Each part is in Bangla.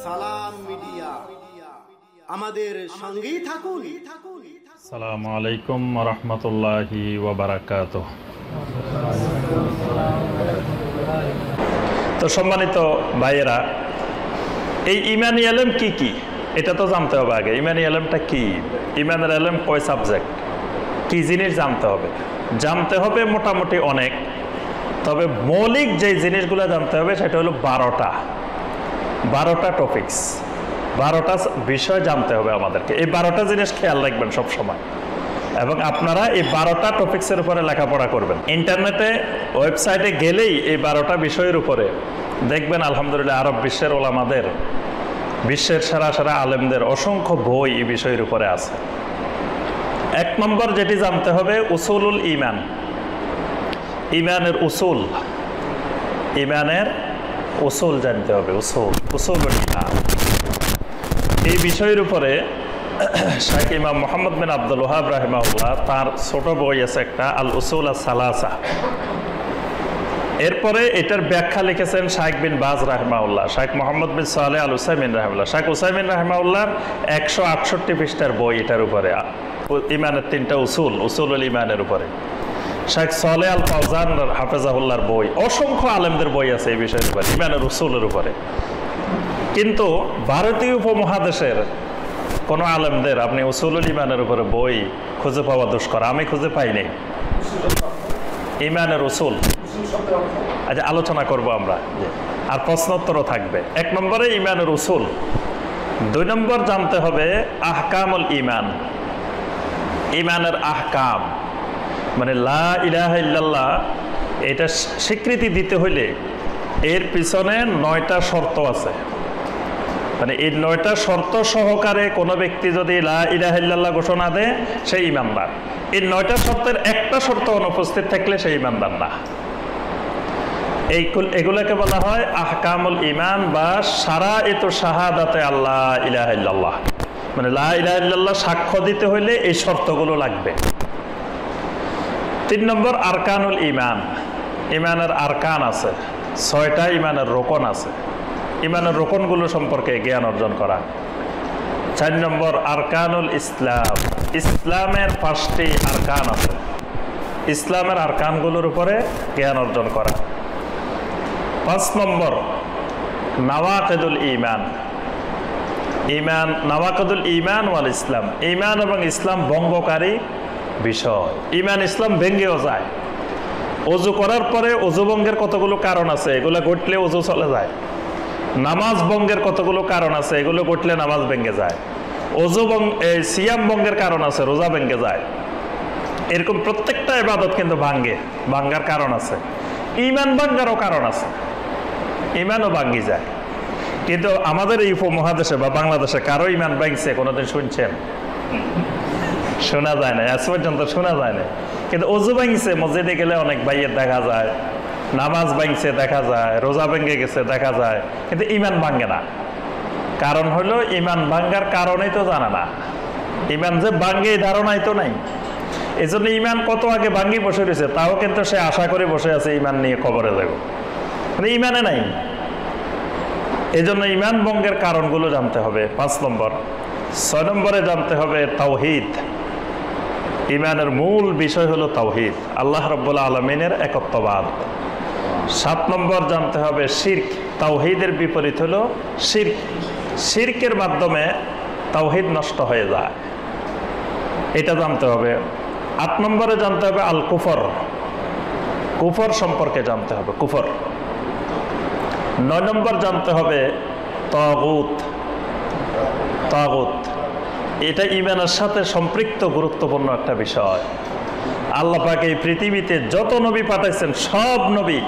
সালাম মিডিয়া, আমাদের সঙ্গেই থাকুন। আসসালামু আলাইকুম ওয়া রাহমাতুল্লাহি ওয়া বারাকাতুহু। তো সম্মানিত ভাইয়েরা, এই ইমানি ইলম কি কি এটা তো জানতে হবে আগে। ইমানি ইলমটা কি? ইমানের ইলম কয় সাবজেক্ট, কি জিনিস জানতে হবে মোটামুটি অনেক। তবে মৌলিক যে জিনিসগুলো জানতে হবে সেটা হলো 12টা টপিকস, 12টা বিষয় জানতে হবে আমাদেরকে। এই 12টা জিনিস খেয়াল রাখবেন সব সময়, এবং আপনারা এই 12টা টপিক্সের উপরে লেখাপড়া করবেন। ইন্টারনেটে ওয়েবসাইটে গেলেই এই 12টা বিষয়ের উপরে দেখবেন আলহামদুলিল্লাহ আরব বিশ্বের ওলামাদের, বিশ্বের সেরা সেরা আলেমদের অসংখ্য বই এই বিষয়ের উপরে আছে। 1 নম্বর যেটি জানতে হবে উসুলুল ইমান, ইমানের উসুল, ইমানের উসুল জানতে হবে। উসুলুল ইমান এই বিষয়ের উপরে শাইখ ইমাম মুহাম্মদ বিন আব্দুল ওয়াহাব রাহিমাহুল্লাহ তার ছোট বই আছে একটা, আল উসুল আস-সালাসা। এরপরে এটার ব্যাখ্যা লিখেছেন শাইখ বিন বাজ রাহিমাহুল্লাহ, শাইখ মোহাম্মদ বিন সালেহ আল উসাইমিন রাহিমাহুল্লাহ। শাইখ উসাইমিন রাহিমাহুল্লাহর 168 পৃষ্ঠার বই এটার উপরে, ইমানের 3টা উসুল, উসুলুল ইমানের উপরে। শাইখ সালেহ আল ফাওজান হাফেজাহুল্লাহর বই, অসংখ্য আলেমদের বই আছে এই বিষয়ের উপরে, ইমানের উসুলের উপরে। কিন্তু ভারতীয় উপমহাদেশের কোনো আলেমদের আপনি উসুলুল ইমানের উপরে বই খুঁজে পাওয়া দুষ্কর, আমি খুঁজে পাইনি। ইমানের উসুল আচ্ছা আলোচনা করব আমরা, আর প্রশ্নোত্তরও থাকবে। 1 নম্বরে ইমানের উসুল। 2 নম্বর জানতে হবে আহকামুল ইমান, ইমানের আহকাম, মানে লা ইলাহা ইল্লাল্লাহ এটা স্বীকৃতি দিতে হইলে এর পিছনে 9টা শর্ত আছে। মানে এই 9টা শর্ত সহকারে কোনো ব্যক্তি যদি লা ইলাহা ইল্লাল্লাহ ঘোষণা দেয় সেই ঈমানদার। এই 9টা শর্তের একটা শর্ত অনুপস্থিত থাকলে সেই ঈমানদার না। এগুলোকে বলা হয় আহকামুল ঈমান বা শারাইতু শাহাদাতে আল্লাহ ইলাহা ইল্লাল্লাহ। মানে লা ইলাহা ইল্লাল্লাহ সাক্ষ্য দিতে হইলে এই শর্তগুলো লাগবে। 3 নম্বর আরকানুল ঈমান, ঈমানের আরকান আছে, 6টা ঈমানের রোকন আছে, ঈমানের রোকনগুলো সম্পর্কে জ্ঞান অর্জন করা। 4 নম্বর আরকানুল ইসলাম, ইসলামের 5টি আরকান আছে, ইসলামের আরকানগুলোর উপরে জ্ঞান অর্জন করা। 5 নম্বর নাওয়াকিদুল ঈমান, ঈমান নাওয়াকিদুল ঈমান ওয়াল ইসলাম, ঈমান এবং ইসলাম ভঙ্গকারী বিষয়। ঈমান ইসলাম ভেঙ্গেও যায়। ওযু করার পরে ওযু ভঙ্গের কতগুলো কারণ আছে, এগুলো ঘটলে ওযু চলে যায়। নামাজ ভঙ্গের কতগুলো কারণ আছে, এগুলো ঘটলে নামাজ ভেঙে যায়। সিয়াম ভঙ্গের কারণ আছে, রোজা ভেঙে যায়। এরকম প্রত্যেকটা ইবাদত কিন্তু ভাঙ্গার কারণ আছে। ঈমান ভাঙ্গারও কারণ আছে, ঈমানও ভাঙ্গি যায়। কিন্তু আমাদের এই উপমহাদেশে বা বাংলাদেশে কারো ঈমান ভাঙছে কোনোদিন শুনছেন? শোনা যায় না, আজ পর্যন্ত শোনা যায় না। কিন্তু ওযু ভাঙছে মসজিদে গেলে অনেক ভাইয়ের দেখা যায়, নামাজ ভাঙছে দেখা যায়, রোজা ভেঙে গেছে দেখা যায়, কিন্তু ঈমান ভাঙে না। কারণ হলো ঈমান ভাঙ্গার কারণেই তো জানা না, ঈমান যে ভাঙ্গে এই ধারণাই তো নাই। এই জন্য ঈমান কত আগে ভাঙ্গি বসে রয়েছে, তাও কিন্তু সে আশা করে বসে আছে ঈমান নিয়ে কবরে যাব, মানে ঈমানে নাই। এই জন্য ঈমান ভঙ্গের কারণগুলো জানতে হবে 5 নম্বর। 6 নম্বরে জানতে হবে তাওহীদ, ঈমানের মূল বিষয় হলো তাওহীদ, আল্লাহ রাব্বুল আলামিনের একত্ববাদ। 7 নম্বর জানতে হবে শিরক, তাওহীদের বিপরীত হলো শিরক, শিরকের মাধ্যমে তাওহীদ নষ্ট হয়ে যায়, এটা জানতে হবে। 8 নম্বরে জানতে হবে আল কুফর, কুফর সম্পর্কে জানতে হবে, কুফর। 9 নম্বর জানতে হবে তাগুত, তাগুত এটা ঈমানের সাথে সম্পৃক্ত গুরুত্বপূর্ণ একটা বিষয়। আল্লাহ পাক এই পৃথিবীতে যত নবী পাঠাইছেন সব নবী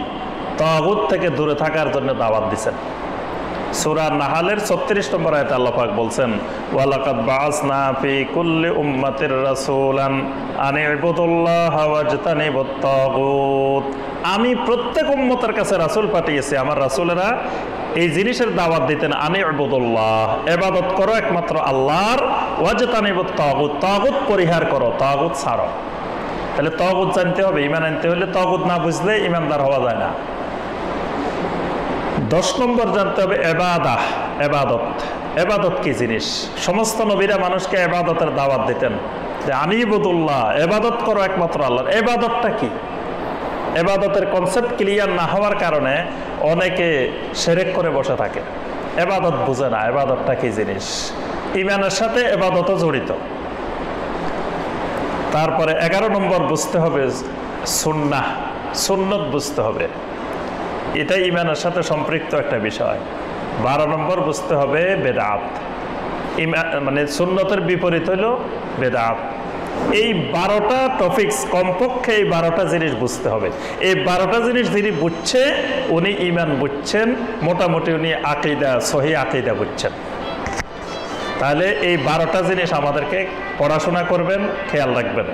তাগুত থেকে দূরে থাকার জন্য দাওয়াত দিয়েছেন। সূরা নাহালের 36 নম্বর আয়াতে আল্লাহ পাক বলছেন, ওয়ালাকাদ বাআসনা ফি কুল্লি উম্মাতির রাসূলান আন ইবুদুল্লাহা ওয়াজতানিবুত তাগুত। আমি প্রত্যেক উম্মতের কাছে রাসূল পাঠিয়েছি, আমার রাসূলেরা এই জিনিসের দাওয়াত দিতেন, আন ইবুদুল্লাহ, ইবাদত করো একমাত্র আল্লাহর, ওয়াজতানিবুত তাগুত, তাগুত পরিহার করো, তাগুত ছাড়ো। তাহলে তাগুত জানতে হবে। ঈমান আনতে হলে তাগুত না বুঝলে ঈমানদার হওয়া যায় না। 10 নম্বর জানতে হবে এবাদত। এবাদত কি জিনিস? সমস্ত নবীরা মানুষকে এবাদতের দাওয়াত দিতেন যে আনিবুদুল্লাহ, এবাদত করো একমাত্র আল্লাহর। এবাদতটা কি? এবাদতের কনসেপ্ট ক্লিয়ার না হওয়ার কারণে অনেকে শিরক করে বসে থাকে, এবাদত বুঝে না এবাদতটা কি জিনিস। ঈমানের সাথে এবাদতও জড়িত। তারপরে 11 নম্বর বুঝতে হবে সুন্নাহ, সুন্নত বুঝতে হবে, এটা ঈমানের সাথে সম্পৃক্ত একটা বিষয়। 12 নম্বর বুঝতে হবে বেদাত, মানে সুন্নতের বিপরীত হলো বেদাত। এই 12টা টপিকস, কমপক্ষে এই 12টা জিনিস বুঝতে হবে। এই 12টা জিনিস যিনি বুঝছে উনি ঈমান বুঝছেন, মোটামুটি উনি আকীদা, সহিহ আকীদা বুঝছেন। তাহলে এই 12টা জিনিস আমাদেরকে পড়াশোনা করবেন, খেয়াল রাখবেন।